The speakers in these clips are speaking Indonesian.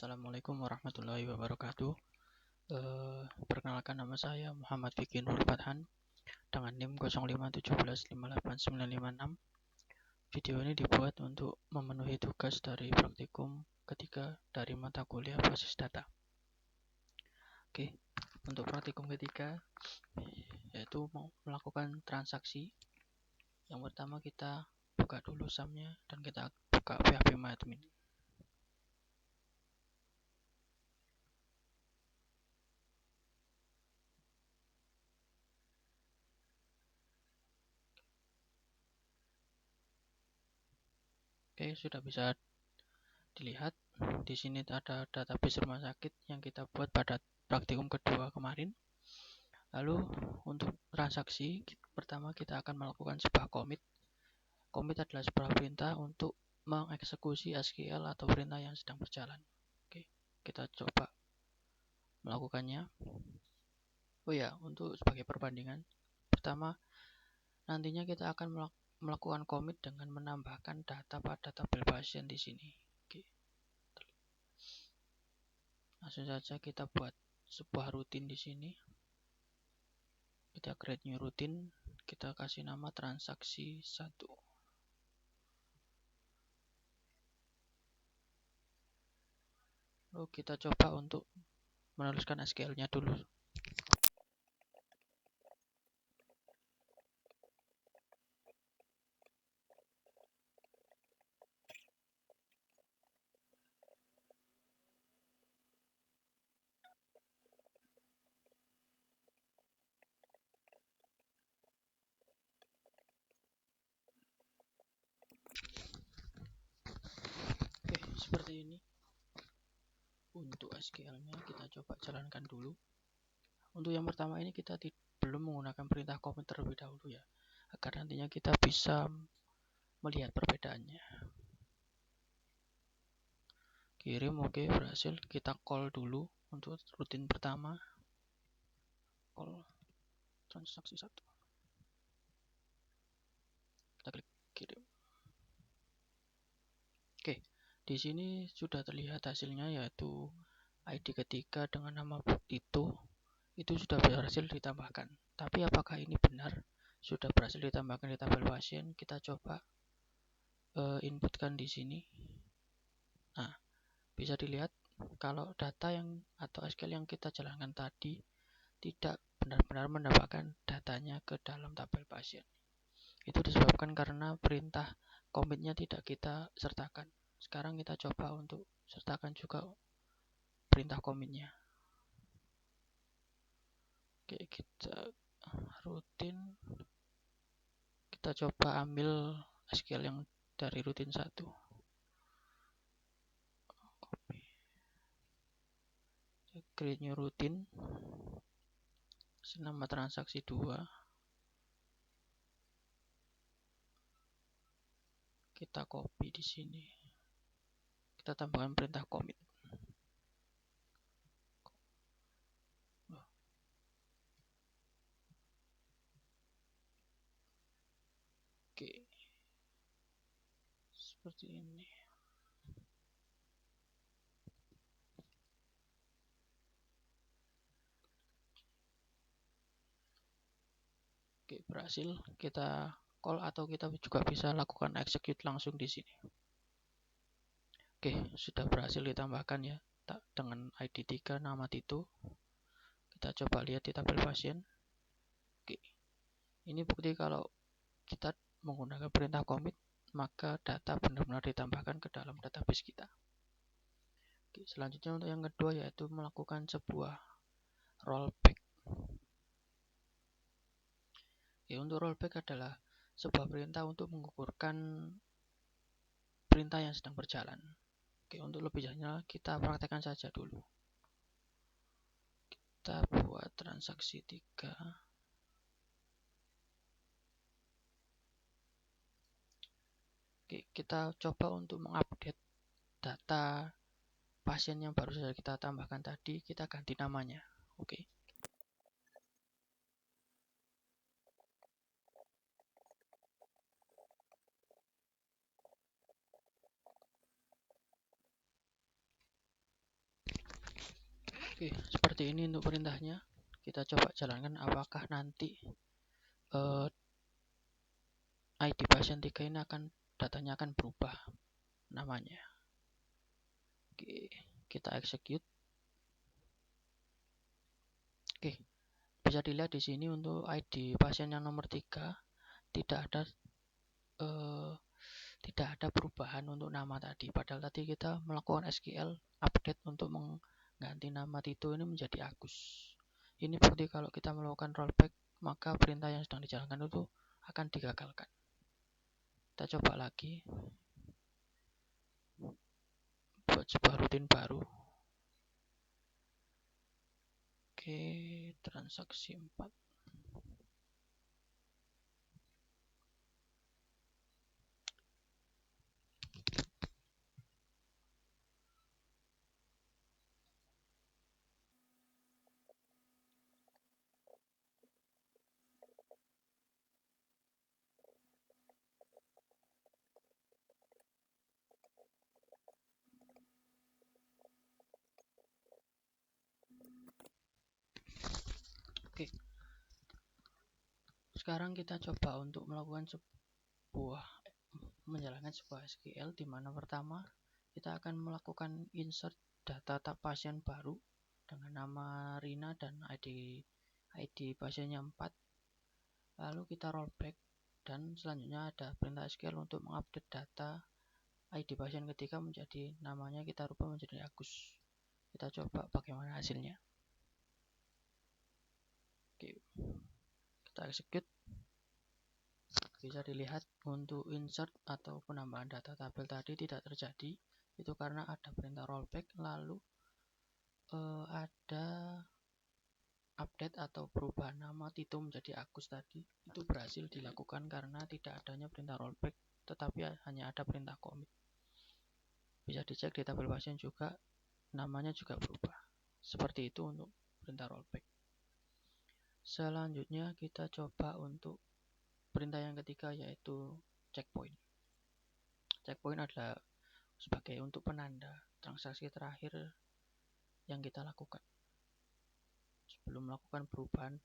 Assalamualaikum warahmatullahi wabarakatuh. Perkenalkan, nama saya Muhammad Fikri Nur Fathan dengan NIM 0517158956. Video ini dibuat untuk memenuhi tugas dari praktikum ketiga dari mata kuliah basis data. Oke, untuk praktikum ketiga yaitu mau melakukan transaksi. Yang pertama kita buka dulu SAM-nya dan kita buka PHP-MyAdmin. Oke, sudah bisa dilihat di sini ada database rumah sakit yang kita buat pada praktikum kedua kemarin. Lalu untuk transaksi pertama kita akan melakukan sebuah commit. Commit adalah sebuah perintah untuk mengeksekusi SQL atau perintah yang sedang berjalan. Oke, kita coba melakukannya. Oh ya, untuk sebagai perbandingan, pertama nantinya kita akan melakukan commit dengan menambahkan data pada tabel pasien di sini. Oke. Langsung saja kita buat sebuah rutin di sini. Kita create new rutin, kita kasih nama transaksi 1. Lalu kita coba untuk menuliskan SQL-nya dulu. Oke, seperti ini. Untuk SQL-nya kita coba jalankan dulu. Untuk yang pertama ini kita belum menggunakan perintah commit terlebih dahulu ya, agar nantinya kita bisa melihat perbedaannya. Kirim, oke, berhasil. Kita call dulu untuk rutin pertama. Call transaksi 1. Kita klik kirim. Oke, di sini sudah terlihat hasilnya, yaitu ID ketiga dengan nama itu sudah berhasil ditambahkan. Tapi apakah ini benar sudah berhasil ditambahkan di tabel pasien? Kita coba inputkan di sini. Nah, bisa dilihat kalau data yang atau SQL yang kita jalankan tadi tidak benar-benar mendapatkan datanya ke dalam tabel pasien. Itu disebabkan karena perintah commit-nya tidak kita sertakan. Sekarang kita coba untuk sertakan juga perintah commit-nya. Oke, kita rutin. Kita coba ambil SQL yang dari rutin 1. Copy. Create new routine. Nama transaksi 2. Kita copy di sini. Kita tambahkan perintah commit. Oke. Seperti ini. Oke, berhasil. Kita call atau kita juga bisa lakukan execute langsung di sini. Oke, sudah berhasil ditambahkan ya dengan ID 3 nama Tito. Kita coba lihat di tabel pasien. Oke. Ini bukti kalau kita menggunakan perintah commit, maka data benar-benar ditambahkan ke dalam database kita. Oke, selanjutnya untuk yang kedua yaitu melakukan sebuah rollback. Oke, untuk rollback adalah sebuah perintah untuk menggugurkan perintah yang sedang berjalan. Oke, untuk lebih jelasnya kita praktekkan saja dulu. Kita buat transaksi 3. Oke, kita coba untuk mengupdate data pasien yang baru saja kita tambahkan tadi, kita ganti namanya. Oke. Oke, seperti ini untuk perintahnya. Kita coba jalankan apakah nanti ID pasien 3 ini datanya akan berubah namanya. Oke, kita execute. Oke, bisa dilihat di sini untuk ID pasien yang nomor 3 tidak ada perubahan untuk nama tadi. Padahal tadi kita melakukan SQL update untuk mengganti nama Tito ini menjadi Agus. Ini berarti kalau kita melakukan rollback, maka perintah yang sedang dijalankan itu akan digagalkan. Kita coba lagi buat sebuah rutin baru. Oke, transaksi 4. Oke, sekarang kita coba untuk menjalankan sebuah SQL di mana pertama kita akan melakukan insert data pasien baru dengan nama Rina dan ID pasiennya 4. Lalu kita rollback dan selanjutnya ada perintah SQL untuk mengupdate data ID pasien ketiga menjadi namanya kita rubah menjadi Agus. Kita coba bagaimana hasilnya. Oke, kita execute. Bisa dilihat untuk insert atau penambahan data tabel tadi tidak terjadi. Itu karena ada perintah rollback, lalu ada update atau perubahan nama Tito menjadi Agus tadi. Itu berhasil dilakukan karena tidak adanya perintah rollback, tetapi hanya ada perintah commit. Bisa dicek di tabel pasien juga, namanya juga berubah. Seperti itu untuk perintah rollback. Selanjutnya kita coba untuk perintah yang ketiga, yaitu checkpoint. Checkpoint adalah sebagai untuk penanda transaksi terakhir yang kita lakukan sebelum melakukan perubahan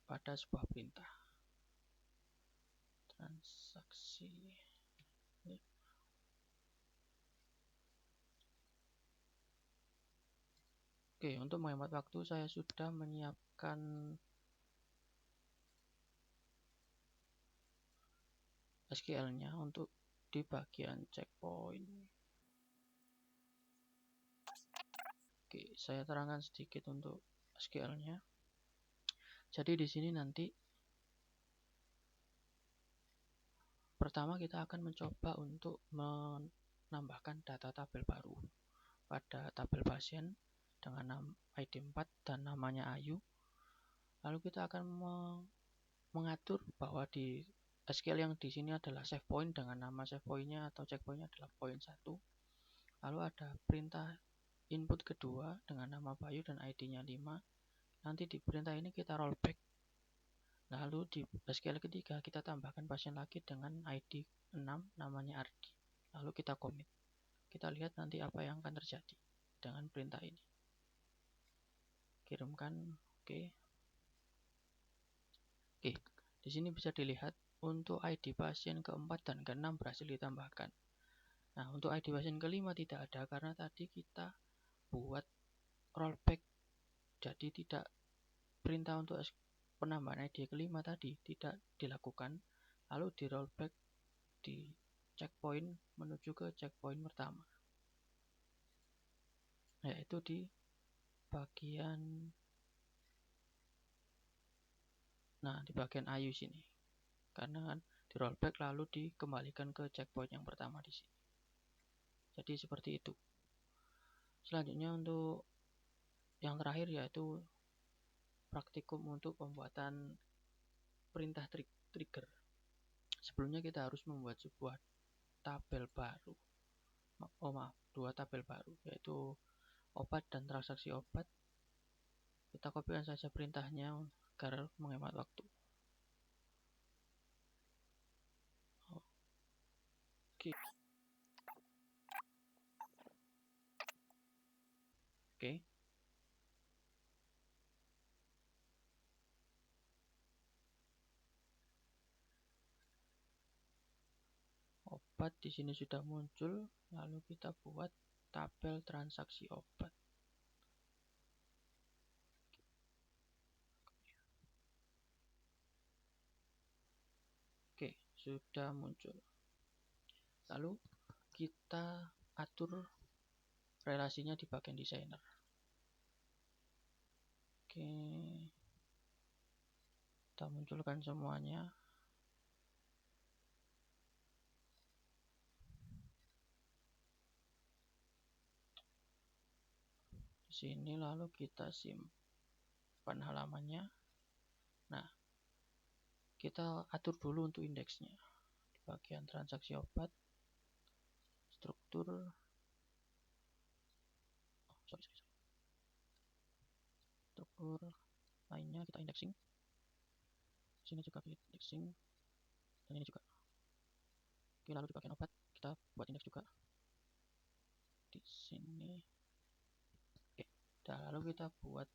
pada sebuah perintah. Transaksi. Oke, untuk menghemat waktu saya sudah menyiapkan SQL-nya untuk di bagian checkpoint. Oke, saya terangkan sedikit untuk SQL-nya. Jadi di sini nanti pertama kita akan mencoba untuk menambahkan data tabel baru pada tabel pasien dengan nama ID 4 dan namanya Ayu. Lalu kita akan mengatur bahwa di SQL yang di sini adalah save point dengan nama save point-nya atau checkpoint-nya adalah point 1. Lalu ada perintah input kedua dengan nama Bayu dan ID-nya 5. Nanti di perintah ini kita rollback. Lalu di SQL ketiga kita tambahkan pasien lagi dengan ID 6 namanya Ardi. Lalu kita commit. Kita lihat nanti apa yang akan terjadi dengan perintah ini. Kirimkan, oke. Oke, di sini bisa dilihat untuk ID pasien keempat dan keenam berhasil ditambahkan. Nah, untuk ID pasien kelima tidak ada karena tadi kita buat rollback. Jadi tidak perintah untuk penambahan ID kelima tadi tidak dilakukan. Lalu di rollback di checkpoint menuju ke checkpoint pertama. Yaitu di bagian Ayu sini. Karena kan di rollback lalu dikembalikan ke checkpoint yang pertama di sini. Jadi seperti itu. Selanjutnya untuk yang terakhir yaitu praktikum untuk pembuatan perintah trigger. Sebelumnya kita harus membuat sebuah tabel baru. Dua tabel baru yaitu obat dan transaksi obat. Kita kopikan saja perintahnya agar menghemat waktu. Oke. obat di sini sudah muncul, lalu kita buat tabel transaksi obat. Oke, sudah muncul. Lalu kita atur relasinya di bagian desainer. Oke, kita munculkan semuanya. Di sini lalu kita simpan halamannya. Nah, kita atur dulu untuk indeksnya. Di bagian transaksi obat, struktur, struktur lainnya kita indexing. Sini juga kita indexing, dan ini juga. Oke, lalu di bagian obat kita buat indeks juga di sini. Oke, dan lalu kita buat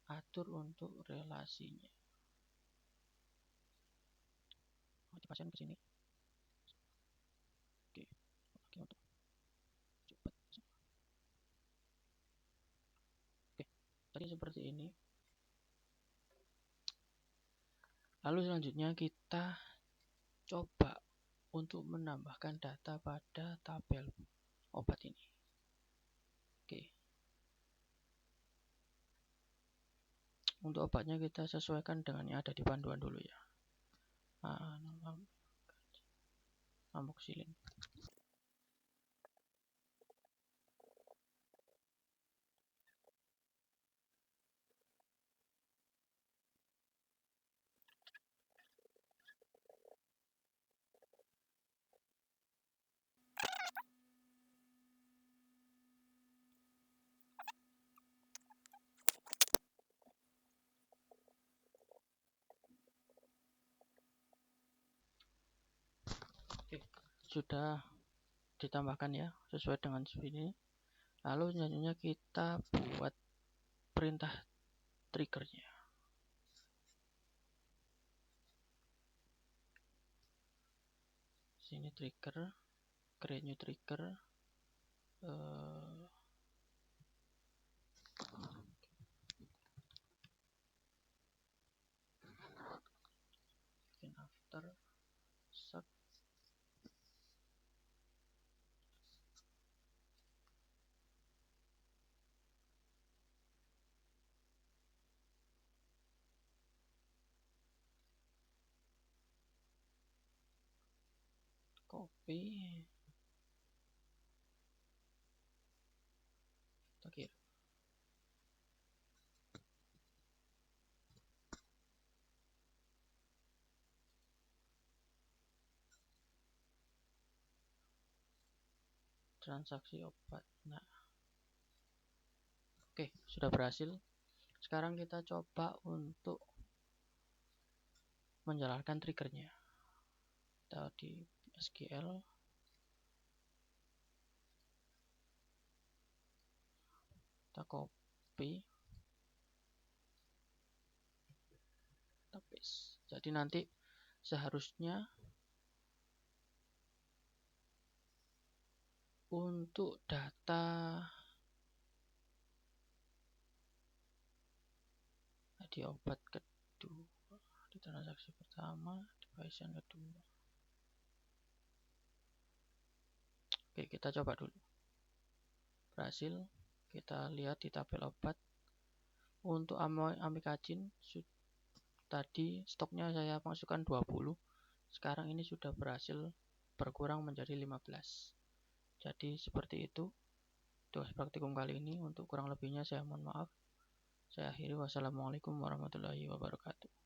atur untuk relasinya. Di pasien ke sini. Oke, oke untuk cepat. Oke, tadi seperti ini. Lalu selanjutnya kita coba untuk menambahkan data pada tabel obat ini. Oke. Untuk obatnya kita sesuaikan dengan yang ada di panduan dulu ya. Amoxicillin. Oke, sudah ditambahkan ya sesuai dengan sini. Lalu selanjutnya kita buat perintah triggernya. Sini trigger, create new trigger. After set. Copy. Kita kirim. Transaksi obat. Nah, oke, sudah berhasil. Sekarang kita coba untuk menjalankan triggernya. Kita di SQL. Kita copy. Kita paste. Jadi nanti seharusnya untuk data di obat kedua, di transaksi pertama, di pasien kedua. Oke, kita coba dulu. Berhasil. Kita lihat di tabel obat. Untuk amikacin tadi stoknya saya masukkan 20. Sekarang ini sudah berhasil berkurang menjadi 15. Jadi seperti itu tugas praktikum kali ini. Untuk kurang lebihnya saya mohon maaf. Saya akhiri. Wassalamualaikum warahmatullahi wabarakatuh.